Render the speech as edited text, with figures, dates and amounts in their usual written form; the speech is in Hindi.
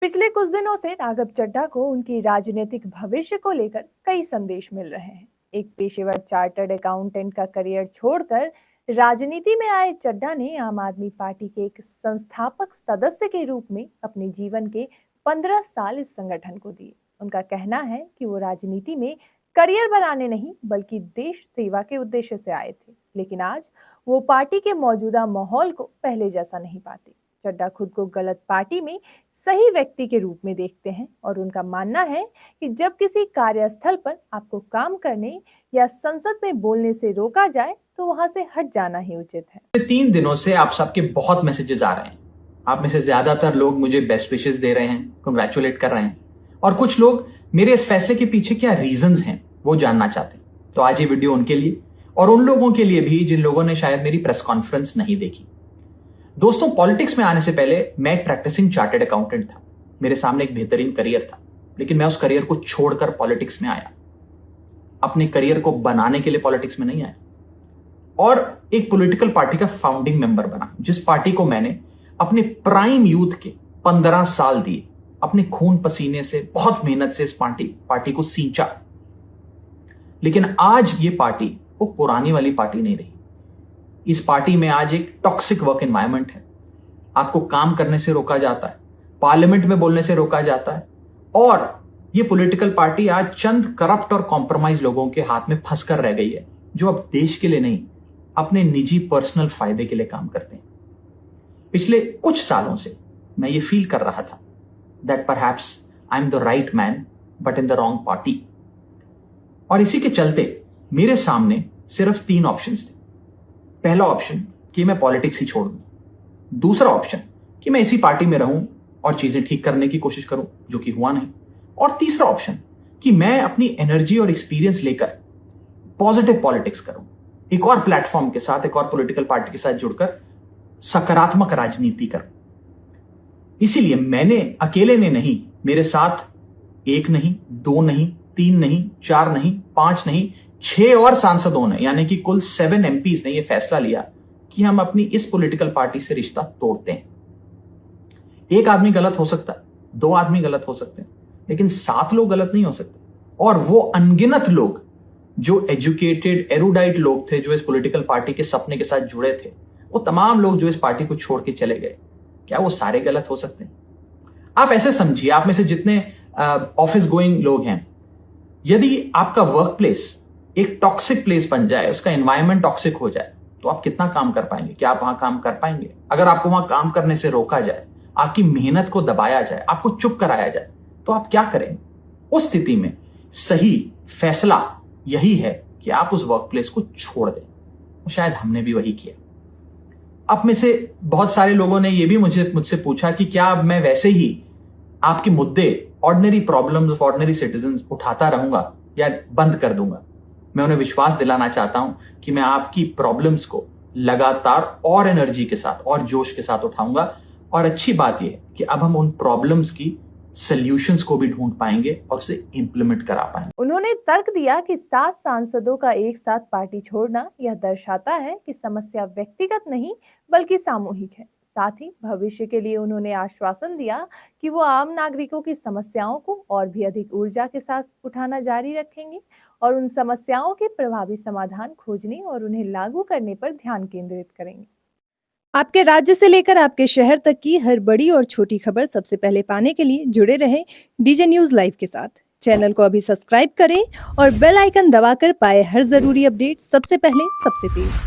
पिछले कुछ दिनों से राघव चड्ढा को उनकी राजनीतिक भविष्य को लेकर कई संदेश मिल रहे हैं। एक पेशेवर चार्टर्ड अकाउंटेंट का करियर छोड़कर राजनीति में आए चड्ढा ने आम आदमी पार्टी के एक संस्थापक सदस्य के रूप में अपने जीवन के 15 साल इस संगठन को दिए। उनका कहना है कि वो राजनीति में करियर बनाने नहीं बल्कि देश सेवा के उद्देश्य से आए थे, लेकिन आज वो पार्टी के मौजूदा माहौल को पहले जैसा नहीं पाते। चड्ढा खुद को गलत पार्टी में सही व्यक्ति के रूप में देखते हैं और उनका मानना है कि जब किसी कार्यस्थल पर आपको काम करने या संसद में बोलने से रोका जाए तो वहां से हट जाना ही उचित है। 3 दिनों से आप सबके बहुत मैसेजेस आ रहे हैं। आप में से ज्यादातर लोग मुझे बेस्ट विशेस दे रहे हैं, कंग्रेचुलेट कर रहे हैं, और कुछ लोग मेरे इस फैसले के पीछे क्या रीजंस हैं वो जानना चाहते हैं। तो आज ये वीडियो उनके लिए और उन लोगों के लिए भी जिन लोगों ने शायद मेरी प्रेस कॉन्फ्रेंस नहीं देखी। दोस्तों, पॉलिटिक्स में आने से पहले मैं एक प्रैक्टिसिंग चार्टर्ड अकाउंटेंट था। मेरे सामने एक बेहतरीन करियर था, लेकिन मैं उस करियर को छोड़कर पॉलिटिक्स में आया। अपने करियर को बनाने के लिए पॉलिटिक्स में नहीं आया और एक पॉलिटिकल पार्टी का फाउंडिंग मेंबर बना, जिस पार्टी को मैंने अपने प्राइम यूथ के 15 साल दिए, अपने खून पसीने से, बहुत मेहनत से इस पार्टी को सींचा। लेकिन आज ये पार्टी वो पुरानी वाली पार्टी नहीं रही। इस पार्टी में आज एक टॉक्सिक वर्क एनवायरनमेंट है। आपको काम करने से रोका जाता है, पार्लियामेंट में बोलने से रोका जाता है, और ये पॉलिटिकल पार्टी आज चंद करप्ट और कॉम्प्रोमाइज लोगों के हाथ में फंसकर रह गई है, जो अब देश के लिए नहीं, अपने निजी पर्सनल फायदे के लिए काम करते हैं। पिछले कुछ सालों से मैं ये फील कर रहा था that perhaps I am the right man but in the wrong party. और इसी के चलते मेरे सामने सिर्फ 3 ऑप्शंस थे। पहला ऑप्शन कि मैं पॉलिटिक्स ही छोड़ दूं, दूसरा ऑप्शन कि मैं इसी पार्टी में रहूं और चीजें ठीक करने की कोशिश करूं, जो कि हुआ नहीं, और तीसरा ऑप्शन कि मैं अपनी एनर्जी और एक्सपीरियंस लेकर पॉजिटिव पॉलिटिक्स करूं, एक और प्लेटफॉर्म के साथ, एक और पॉलिटिकल पार्टी के साथ जुड़कर सकारात्मक राजनीति करूं। इसीलिए मैंने अकेले ने नहीं, मेरे साथ 1 नहीं, 2 नहीं, 3 नहीं, 4 नहीं, 5 नहीं, 6 और सांसदों ने, यानी कि कुल 7 MPs ने यह फैसला लिया कि हम अपनी इस पॉलिटिकल पार्टी से रिश्ता तोड़ते हैं। एक आदमी गलत हो सकता है, 2 आदमी गलत हो सकते हैं, लेकिन 7 लोग गलत नहीं हो सकते। और वो अनगिनत लोग जो एजुकेटेड एरुडाइट लोग थे, जो इस पॉलिटिकल पार्टी के सपने के साथ जुड़े थे, वो तमाम लोग जो इस पार्टी को छोड़ के चले गए, क्या वो सारे गलत हो सकते हैं? आप ऐसे समझिए, आप में से जितने ऑफिस गोइंग लोग हैं, यदि आपका वर्क प्लेस एक टॉक्सिक प्लेस बन जाए, उसका एनवायरनमेंट टॉक्सिक हो जाए, तो आप कितना काम कर पाएंगे? क्या आप वहां काम कर पाएंगे? अगर आपको वहां काम करने से रोका जाए, आपकी मेहनत को दबाया जाए, आपको चुप कराया जाए, तो आप क्या करेंगे? उस स्थिति में सही फैसला यही है कि आप उस वर्क प्लेस को छोड़ दें। शायद हमने भी वही किया। अब में से बहुत सारे लोगों ने यह भी मुझसे पूछा कि क्या अब मैं वैसे ही आपके मुद्दे, ordinary problems of ordinary citizens उठाता रहूंगा या बंद कर दूंगा? मैं उन्हें विश्वास दिलाना चाहता हूं कि मैं आपकी प्रॉब्लम्स को लगातार और एनर्जी के साथ और जोश के साथ उठाऊंगा। और अच्छी बात यह है कि अब हम उन प्रॉब्लम्स की सॉल्यूशंस को भी ढूंढ पाएंगे और उसे इंप्लीमेंट करा पाएंगे। उन्होंने तर्क दिया कि 7 सांसदों का एक साथ पार्टी छोड़ना यह दर्शाता है कि समस्या व्यक्तिगत नहीं बल्कि सामूहिक है। साथ ही भविष्य के लिए उन्होंने आश्वासन दिया कि वो आम नागरिकों की समस्याओं को और भी अधिक ऊर्जा के साथ उठाना जारी रखेंगे और उन समस्याओं के प्रभावी समाधान खोजने और उन्हें लागू करने पर ध्यान केंद्रित करेंगे। आपके राज्य से लेकर आपके शहर तक की हर बड़ी और छोटी खबर सबसे पहले पाने के लिए जुड़े रहें डीजे न्यूज लाइव के साथ। चैनल को अभी सब्सक्राइब करें और बेल आइकन दबाकर पाए हर जरूरी अपडेट सबसे पहले, सबसे तेज।